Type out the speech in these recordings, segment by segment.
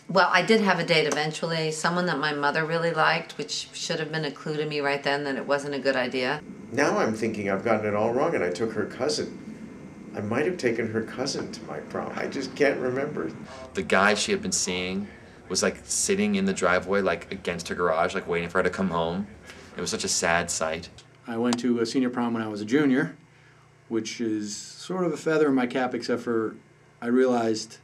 Well, I did have a date eventually, someone that my mother really liked, which should have been a clue to me right then that it wasn't a good idea. Now I'm thinking I've gotten it all wrong and I took her cousin. I might have taken her cousin to my prom. I just can't remember. The guy she had been seeing was like sitting in the driveway, like against her garage, like waiting for her to come home. It was such a sad sight. I went to a senior prom when I was a junior, which is sort of a feather in my cap, except for I realized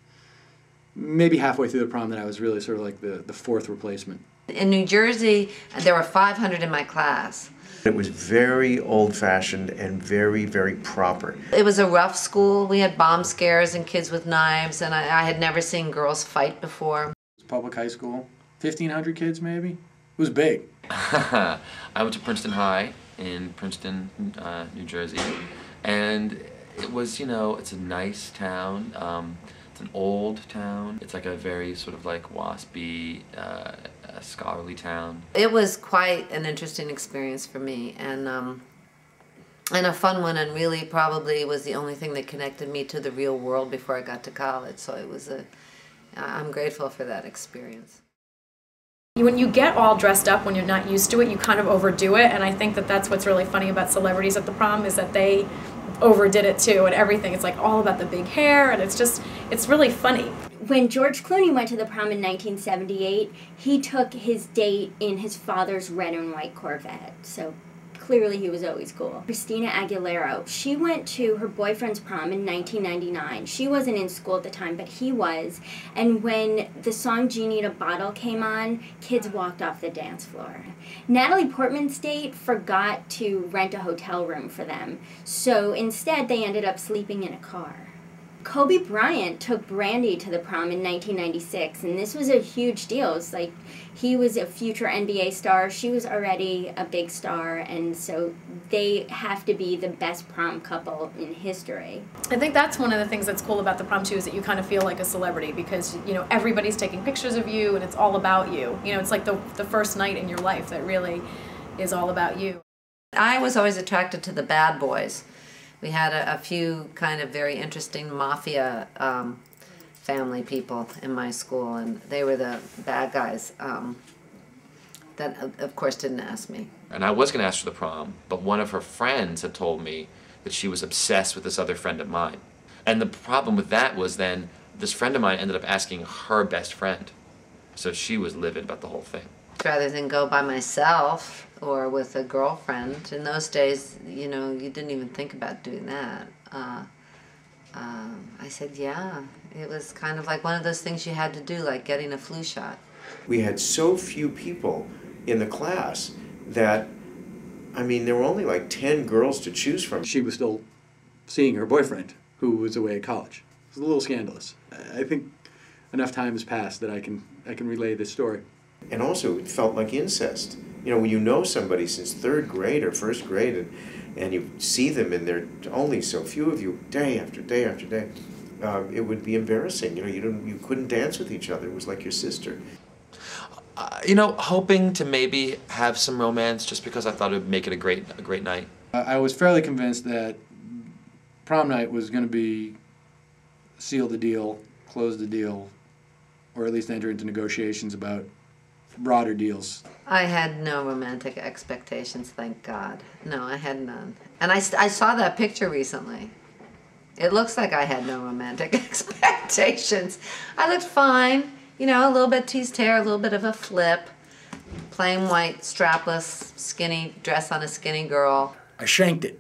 maybe halfway through the prom that I was really sort of like the fourth replacement. In New Jersey, there were 500 in my class. It was very old-fashioned and very, very proper. It was a rough school. We had bomb scares and kids with knives, and I had never seen girls fight before. It was public high school, 1,500 kids maybe. It was big. I went to Princeton High in Princeton, New Jersey, and it was, you know, it's a nice town. It's an old town. It's like a very sort of like waspy, scholarly town. It was quite an interesting experience for me, and a fun one, and really probably was the only thing that connected me to the real world before I got to college. So it was I'm grateful for that experience. When you get all dressed up when you're not used to it, you kind of overdo it, and I think that that's what's really funny about celebrities at the prom is that they overdid it too, and everything. It's like all about the big hair, and it's really funny. When George Clooney went to the prom in 1978, he took his date in his father's red and white Corvette, so clearly he was always cool. Christina Aguilera, she went to her boyfriend's prom in 1999. She wasn't in school at the time, but he was, and when the song Genie in a Bottle came on, kids walked off the dance floor. Natalie Portman's date forgot to rent a hotel room for them, so instead they ended up sleeping in a car. Kobe Bryant took Brandy to the prom in 1996, and this was a huge deal. It was like he was a future NBA star, she was already a big star, and so they have to be the best prom couple in history. I think that's one of the things that's cool about the prom too, is that you kind of feel like a celebrity because, you know, everybody's taking pictures of you and it's all about you. You know, it's like the first night in your life that really is all about you. I was always attracted to the bad boys. We had a few kind of very interesting mafia family people in my school, and they were the bad guys that, of course, didn't ask me. And I was going to ask for the prom, but one of her friends had told me that she was obsessed with this other friend of mine. And the problem with that was then this friend of mine ended up asking her best friend. So she was livid about the whole thing. Rather than go by myself or with a girlfriend, in those days, you know, you didn't even think about doing that. I said, yeah. It was kind of like one of those things you had to do, like getting a flu shot. We had so few people in the class that, I mean, there were only like 10 girls to choose from. She was still seeing her boyfriend, who was away at college. It was a little scandalous. I think enough time has passed that I can relay this story. And also, it felt like incest. You know, when you know somebody since third grade or first grade and you see them and there are only so few of you day after day after day, it would be embarrassing. You know, you couldn't dance with each other. It was like your sister. You know, hoping to maybe have some romance just because I thought it would make it a great night. I was fairly convinced that prom night was going to be seal the deal, close the deal, or at least enter into negotiations about broader deals. I had no romantic expectations, thank God. No, I had none. And I saw that picture recently. It looks like I had no romantic expectations. I looked fine. You know, a little bit teased hair, a little bit of a flip, plain white, strapless, skinny dress on a skinny girl. I shanked it.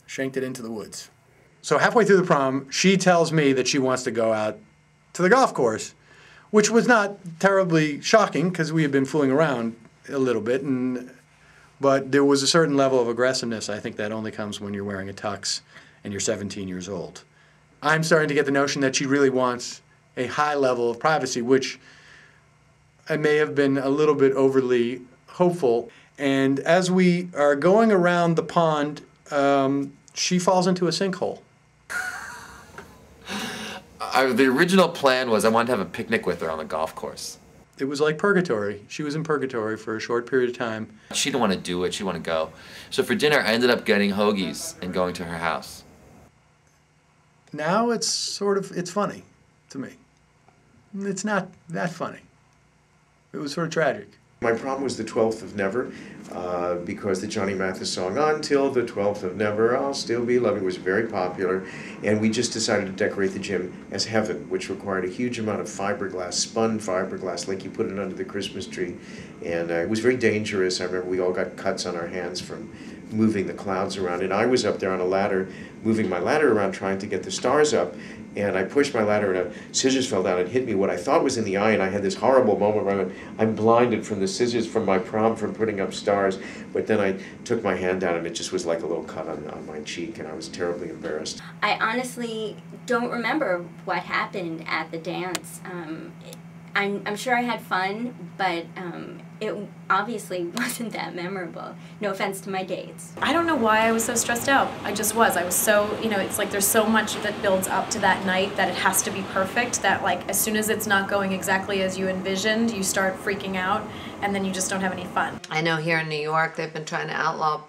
Shanked it into the woods. So halfway through the prom, she tells me that she wants to go out to the golf course, which was not terribly shocking because we had been fooling around a little bit, but there was a certain level of aggressiveness. I think that only comes when you're wearing a tux and you're 17 years old. I'm starting to get the notion that she really wants a high level of privacy, which I may have been a little bit overly hopeful. And as we are going around the pond, she falls into a sinkhole. The original plan was I wanted to have a picnic with her on the golf course. It was like purgatory. She was in purgatory for a short period of time. She didn't want to do it, she wanted to go. So for dinner, I ended up getting hoagies and going to her house. Now it's funny to me. it's not that funny. It was sort of tragic. My prom was the 12th of Never, because the Johnny Mathis song, Until the 12th of Never, I'll Still Be Loving, was very popular. And we just decided to decorate the gym as heaven, which required a huge amount of fiberglass, spun fiberglass, like you put it under the Christmas tree. And it was very dangerous. I remember we all got cuts on our hands from moving the clouds around. And I was up there on a ladder, moving my ladder around, trying to get the stars up. And I pushed my ladder and scissors fell down and hit me what I thought was in the eye, and I had this horrible moment where I'm blinded from the scissors from my prom from putting up stars. But then I took my hand down and it just was like a little cut on my cheek, and I was terribly embarrassed. I honestly don't remember what happened at the dance. I'm sure I had fun, but it obviously wasn't that memorable. No offense to my dates. I don't know why I was so stressed out. I just was. I was so, it's like there's so much that builds up to that night that it has to be perfect, that like as soon as it's not going exactly as you envisioned, you start freaking out, and then you just don't have any fun. I know here in New York they've been trying to outlaw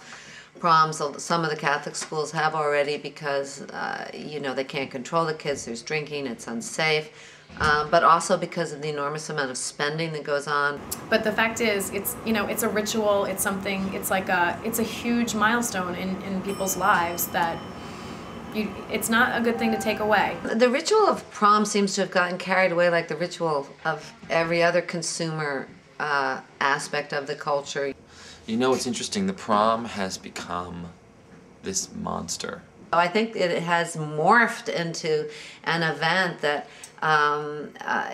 proms. Some of the Catholic schools have already because, they can't control the kids. There's drinking, it's unsafe. But also because of the enormous amount of spending that goes on. But the fact is, it's a ritual. It's something. It's a huge milestone in people's lives that it's not a good thing to take away. The ritual of prom seems to have gotten carried away, like the ritual of every other consumer aspect of the culture. You know what's interesting? The prom has become this monster. I think it has morphed into an event that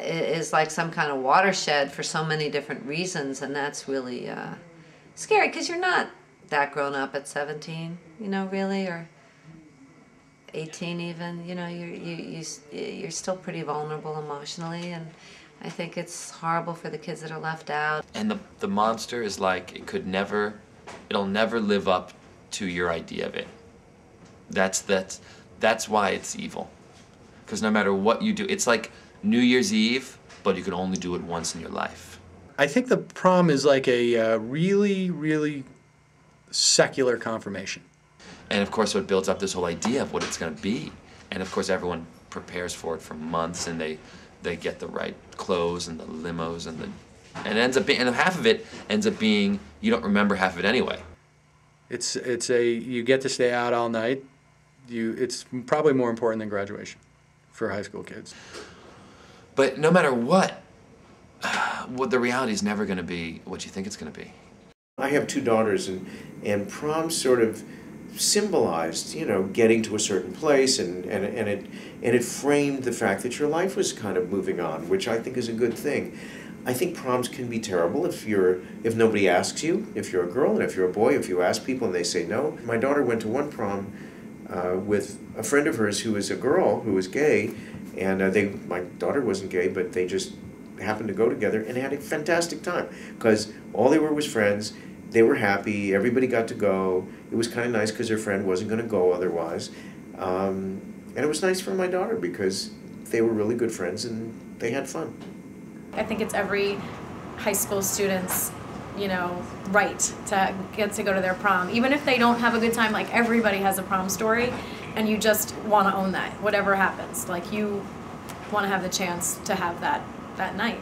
is like some kind of watershed for so many different reasons, and that's really scary because you're not that grown up at 17, really, or 18 even. You're still pretty vulnerable emotionally, and I think it's horrible for the kids that are left out. And the monster is like it'll never live up to your idea of it. That's why it's evil. Because no matter what you do, it's like New Year's Eve, but you can only do it once in your life. I think the prom is like a really, really secular confirmation. And of course, it builds up this whole idea of what it's going to be. And of course, everyone prepares for it for months, and they get the right clothes and the limos and it ends up being, and half of it ends up being you don't remember half of it anyway. You get to stay out all night. It's probably more important than graduation for high school kids. But no matter what the reality is never going to be what you think it's going to be. I have two daughters, and prom sort of symbolized, getting to a certain place, and it framed the fact that your life was kind of moving on, which I think is a good thing. I think proms can be terrible if nobody asks you, if you're a girl, and if you're a boy, if you ask people and they say no. My daughter went to one prom with a friend of hers who was a girl who was gay, and my daughter wasn't gay, but they just happened to go together and had a fantastic time because all they were was friends. They were happy. Everybody got to go. It was kind of nice because her friend wasn't going to go otherwise, and it was nice for my daughter because they were really good friends and they had fun. I think it's every high school student's right to get to go to their prom. Even if they don't have a good time, like everybody has a prom story, and you just want to own that, whatever happens. Like you want to have the chance to have that night.